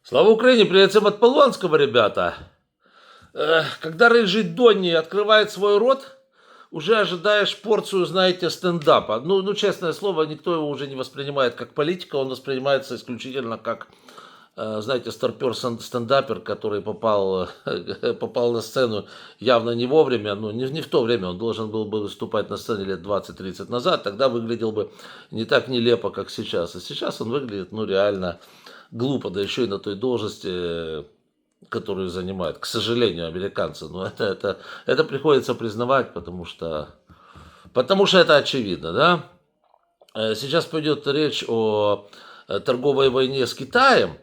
Слава Украине! Привет всем от Полонского, ребята! Когда рыжий Донни открывает свой рот, уже ожидаешь порцию, знаете, стендапа. Ну, честное слово, никто его уже не воспринимает как политика, он воспринимается исключительно как, знаете, старпер-стендапер, который попал на сцену явно не вовремя, ну, не в то время, он должен был бы выступать на сцене лет 20-30 назад, тогда выглядел бы не так нелепо, как сейчас. А сейчас он выглядит, ну, реально глупо, да еще и на той должности, которую занимают, к сожалению, американцы. Но это приходится признавать, потому что это очевидно, да. Сейчас пойдет речь о торговой войне с Китаем,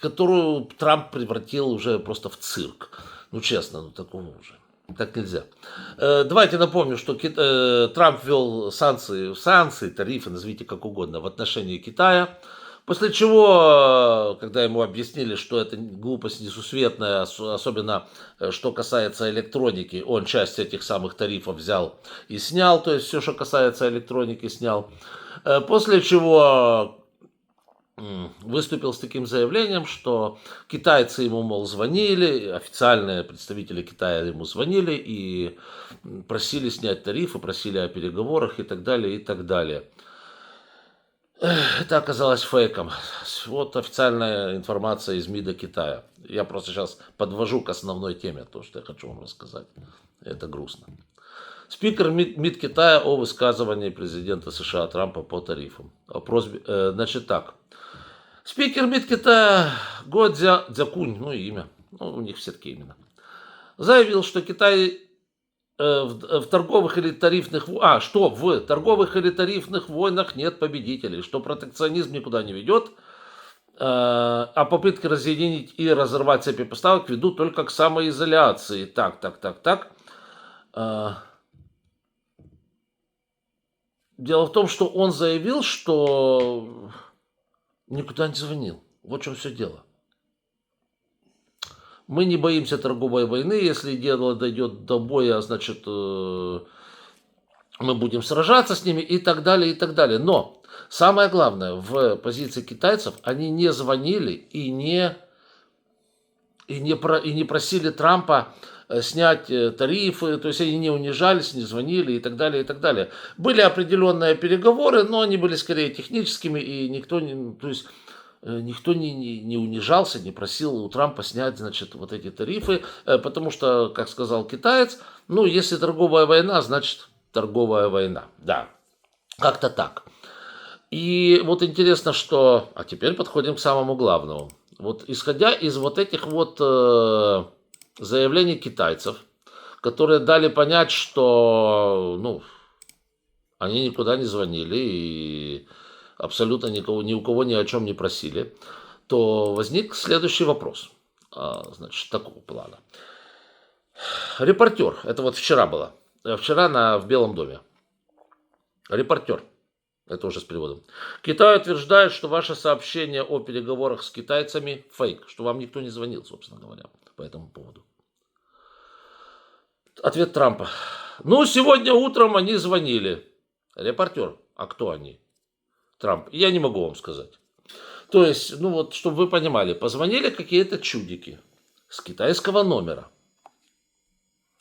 которую Трамп превратил уже просто в цирк. Ну, честно, ну такого уже. Так нельзя. Давайте напомню, что Трамп ввел санкции, тарифы, назовите как угодно, в отношении Китая. После чего, когда ему объяснили, что это глупость несусветная, особенно что касается электроники, он часть этих самых тарифов взял и снял, то есть все, что касается электроники, снял. После чего выступил с таким заявлением, что китайцы ему, мол, звонили, официальные представители Китая ему звонили и просили снять тарифы, просили о переговорах и так далее, и так далее. Это оказалось фейком. Вот официальная информация из МИДа Китая. Я просто сейчас подвожу к основной теме, то, что я хочу вам рассказать. Это грустно. Спикер МИД Китая о высказывании президента США Трампа по тарифам. Значит так. Спикер МИД Китая Го Цзякунь, ну имя, ну у них все такие имена, заявил, что Китай в торговых или тарифных войнах нет победителей, что протекционизм никуда не ведет, а попытки разъединить и разорвать цепи поставок ведут только к самоизоляции. Так. Дело в том, что он заявил, что никуда не звонил. Вот в чем все дело. Мы не боимся торговой войны, если дело дойдет до боя, значит, мы будем сражаться с ними и так далее, и так далее. Но самое главное, в позиции китайцев они не звонили и не просили Трампа снять тарифы, то есть они не унижались, не звонили и так далее, и так далее. Были определенные переговоры, но они были скорее техническими, и никто не унижался, не просил у Трампа снять, значит, вот эти тарифы, потому что, как сказал китаец, ну, если торговая война, значит, торговая война. Да, как-то так. И вот интересно, что... А теперь подходим к самому главному. Вот исходя из вот этих вот заявлений китайцев, которые дали понять, что, ну, они никуда не звонили и абсолютно ни у кого ни о чем не просили, то возник следующий вопрос, значит, такого плана. Репортер, это вот вчера было, в Белом доме. Репортер, это уже с переводом. Китай утверждает, что ваше сообщение о переговорах с китайцами фейк, что вам никто не звонил, собственно говоря, по этому поводу. Ответ Трампа. Ну, сегодня утром они звонили. Репортер, а кто они? Трамп, я не могу вам сказать. То есть, ну вот, чтобы вы понимали, позвонили какие-то чудики с китайского номера.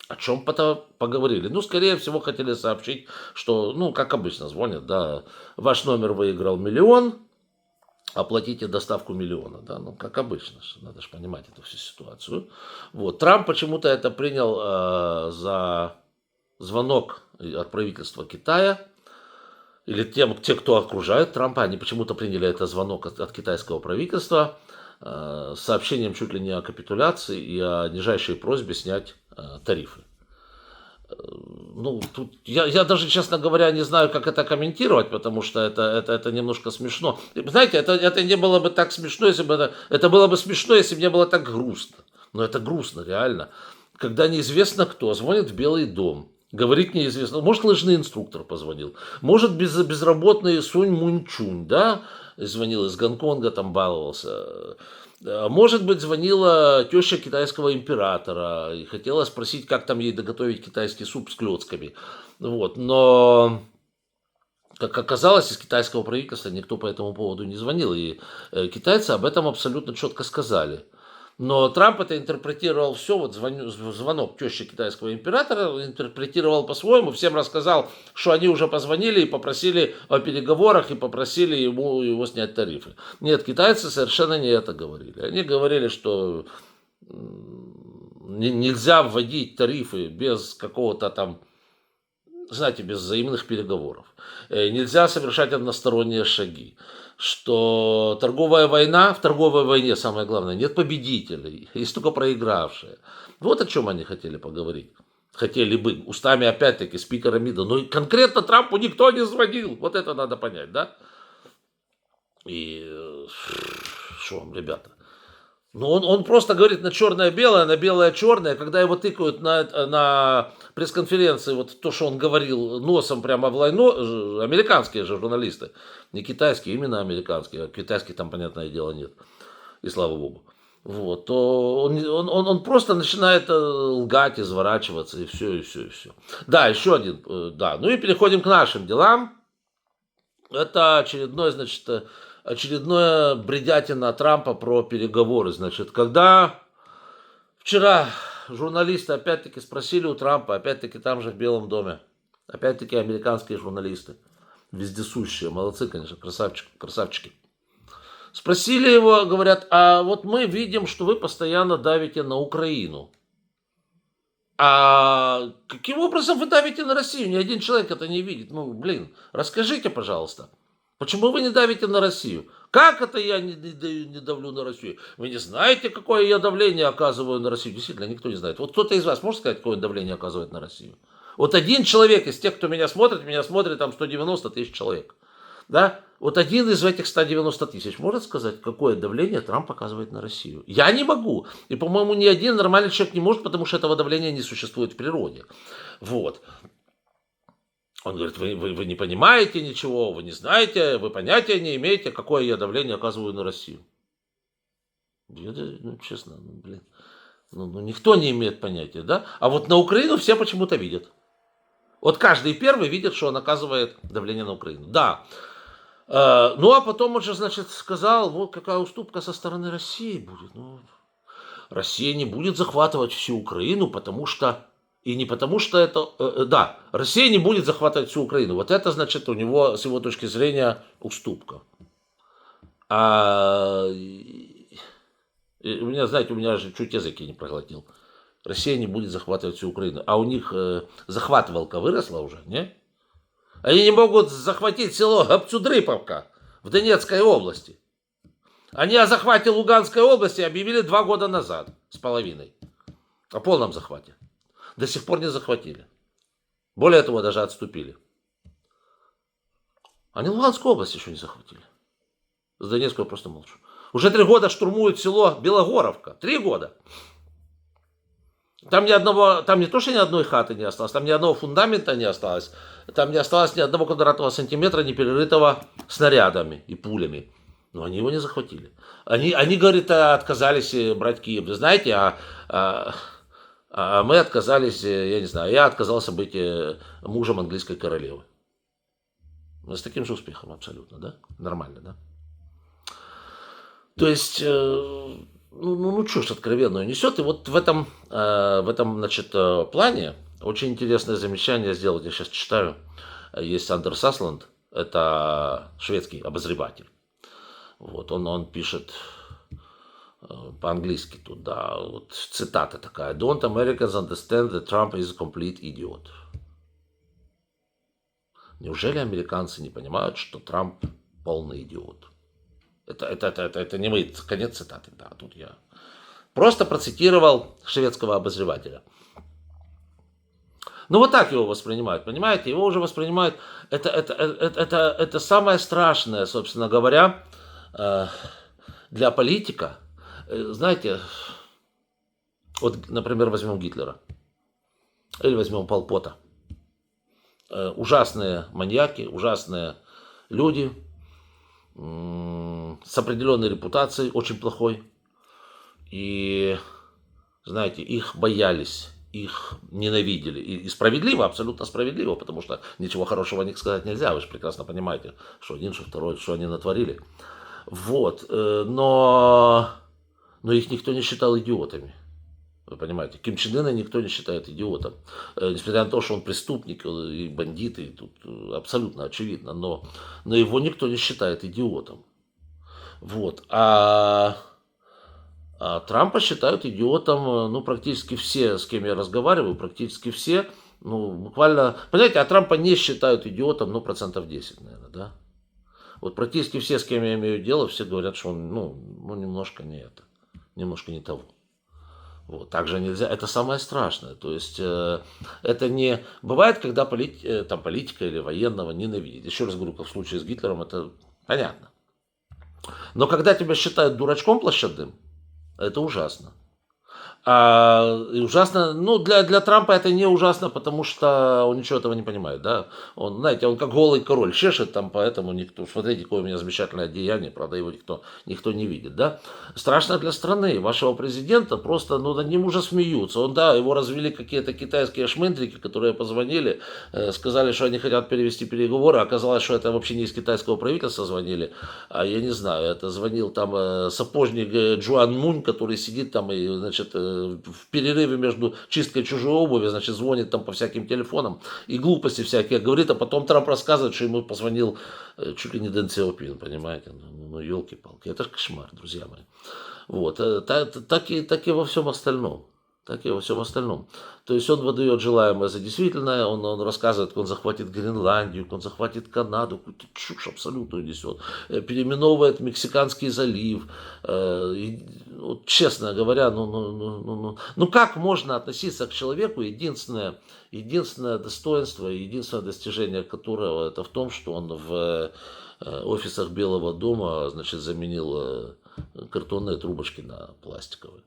О чем поговорили? Ну, скорее всего, хотели сообщить, что, ну, как обычно звонят, да, ваш номер выиграл 1 000 000, оплатите доставку 1 000 000, да, ну, как обычно, надо же понимать эту всю ситуацию. Вот, Трамп почему-то это принял за звонок от правительства Китая, или те, кто окружает Трампа, они почему-то приняли это звонок от китайского правительства с сообщением чуть ли не о капитуляции и о нижайшей просьбе снять тарифы. Ну, тут я даже, честно говоря, не знаю, как это комментировать, потому что это немножко смешно. Знаете, это не было бы так смешно, если бы это было бы смешно, если бы не было так грустно. Но это грустно, реально. Когда неизвестно кто звонит в Белый дом, говорит неизвестно. Может, лыжный инструктор позвонил. Может, безработный Сунь Мунчунь, да, звонил из Гонконга, там баловался. Может быть, звонила теща китайского императора и хотела спросить, как там ей доготовить китайский суп с клетками. Вот. Но Как оказалось, из китайского правительства никто по этому поводу не звонил, и китайцы об этом абсолютно четко сказали. Но Трамп это интерпретировал все, вот звонок тещи китайского императора, интерпретировал по-своему, всем рассказал, что они уже позвонили и попросили о переговорах, и попросили его снять тарифы. Нет, китайцы совершенно не это говорили. Они говорили, что нельзя вводить тарифы без какого-то там, знаете, без взаимных переговоров. Нельзя совершать односторонние шаги. Что торговая война, в торговой войне самое главное, нет победителей, есть только проигравшие. Вот о чем они хотели поговорить. Хотели бы, устами опять-таки спикера МИДа. Но конкретно Трампу никто не звонил. Вот это надо понять, да? И что вам, ребята? Ну, он просто говорит на черное-белое, на белое-черное. Когда его тыкают на пресс-конференции, вот то, что он говорил носом прямо в лайно, американские же журналисты, не китайские, именно американские, а китайских там, понятное дело, нет, и слава богу. Вот, то он просто начинает лгать, изворачиваться, и все, и все, и все. Да, еще один, да. Ну и переходим к нашим делам. Это очередное бредятина Трампа про переговоры. Значит, когда вчера журналисты опять-таки спросили у Трампа, опять-таки там же в Белом доме, опять-таки американские журналисты, вездесущие, молодцы, конечно, красавчики. Спросили его, говорят, а вот мы видим, что вы постоянно давите на Украину. А каким образом вы давите на Россию? Ни один человек это не видит. Ну, блин, расскажите, пожалуйста. Почему вы не давите на Россию? Как это я не давлю на Россию? Вы не знаете, какое я давление оказываю на Россию? Действительно, никто не знает. Вот кто-то из вас может сказать, какое давление оказывает на Россию? Вот один человек из тех, кто меня смотрит там 190 тысяч человек. Да? Вот один из этих 190 тысяч может сказать, какое давление Трамп оказывает на Россию? Я не могу. И, по-моему, ни один нормальный человек не может, потому что этого давления не существует в природе. Вот. Он говорит, вы не понимаете ничего, вы не знаете, вы понятия не имеете, какое я давление оказываю на Россию. Я, ну, честно, блин, никто не имеет понятия, да? А вот на Украину все почему-то видят. Вот каждый первый видит, что он оказывает давление на Украину. Да. Ну, а потом он же, значит, сказал, вот какая уступка со стороны России будет. Ну, Россия не будет захватывать всю Украину, потому что... И не потому что это... Да, Россия не будет захватывать всю Украину. Вот это, значит, у него, с его точки зрения, уступка. У меня, знаете, у меня же чуть язык не проглотил. Россия не будет захватывать всю Украину. А у них захватывалка выросла уже, не? Они не могут захватить село Гапцудрыповка в Донецкой области. Они о захвате Луганской области объявили 2 года назад с половиной. О полном захвате. До сих пор не захватили. Более того, даже отступили. Они Луганскую область еще не захватили. С Донецкого просто молчу. Уже 3 года штурмуют село Белогоровка. 3 года. Там не то, что ни одной хаты не осталось, там ни одного фундамента не осталось. Там не осталось ни одного квадратного сантиметра, не перерытого снарядами и пулями. Но они его не захватили. Они говорит, отказались брать Киев. Вы знаете, мы отказались, я не знаю, я отказался быть мужем английской королевы. С таким же успехом абсолютно, да? Нормально, да? То есть, что ж откровенную несет. И вот в этом значит, плане очень интересное замечание сделал, я сейчас читаю. Есть Андерс Асланд, это шведский обозреватель. Вот, он пишет... По-английски тут, да, вот цитата такая. Don't Americans understand that Trump is a complete idiot? Неужели американцы не понимают, что Трамп полный идиот? Это не мы, конец цитаты, да, тут я просто процитировал шведского обозревателя. Ну вот так его воспринимают, понимаете? Его уже воспринимают, это самое страшное, собственно говоря, для политика. Знаете, вот, например, возьмем Гитлера или возьмем Пол Пота. Ужасные маньяки, ужасные люди с определенной репутацией, очень плохой. И, знаете, их боялись их ненавидели. И справедливо, абсолютно справедливо, потому что ничего хорошего о них сказать нельзя. Вы же прекрасно понимаете, что один, что второй, что они натворили. Вот. Но их никто не считал идиотами. Вы понимаете, Ким Чен Ына никто не считает идиотом. Несмотря на то, что он преступник и бандит, и тут абсолютно очевидно, но его никто не считает идиотом. Вот. А Трампа считают идиотом, ну, практически все, с кем я разговариваю, практически все, ну, буквально, понимаете, а Трампа не считают идиотом, ну, 10%, наверное, да? Вот практически все, с кем я имею дело, все говорят, что он, ну немножко не это, немножко не того. Вот, также нельзя, это самое страшное. То есть это не бывает, когда там, политика или военного ненавидит. Еще раз говорю, как в случае с Гитлером, это понятно. Но когда тебя считают дурачком площадным, это ужасно. И ужасно, ну, для Трампа это не ужасно, потому что он ничего этого не понимает, да. Он, знаете, он как голый король чешет там, поэтому никто, смотрите, какое у меня замечательное одеяние, правда, его никто не видит, да. Страшно для страны, вашего президента просто, ну, над ним уже смеются. Он, да, его развели какие-то китайские шмендрики, которые позвонили, сказали, что они хотят перевести переговоры, оказалось, что это вообще не из китайского правительства звонили, а я не знаю, это звонил там сапожник Джуан Мунь, который сидит там и, значит, в перерыве между чисткой чужой обуви, значит, звонит там по всяким телефонам и глупости всякие говорит, а потом Трамп рассказывает, что ему позвонил чуть ли не Дэн Сяопин, понимаете? Ну, елки-палки, это же кошмар, друзья мои. Вот, так и во всем остальном. Так и во всем остальном. То есть он выдает желаемое за действительное, он рассказывает, как он захватит Гренландию, как он захватит Канаду, какую-то чушь абсолютную несет, переименовывает Мексиканский залив. Вот, честно говоря, ну как можно относиться к человеку, единственное достоинство, единственное достижение которого это в том, что он в офисах Белого дома, значит, заменил картонные трубочки на пластиковые.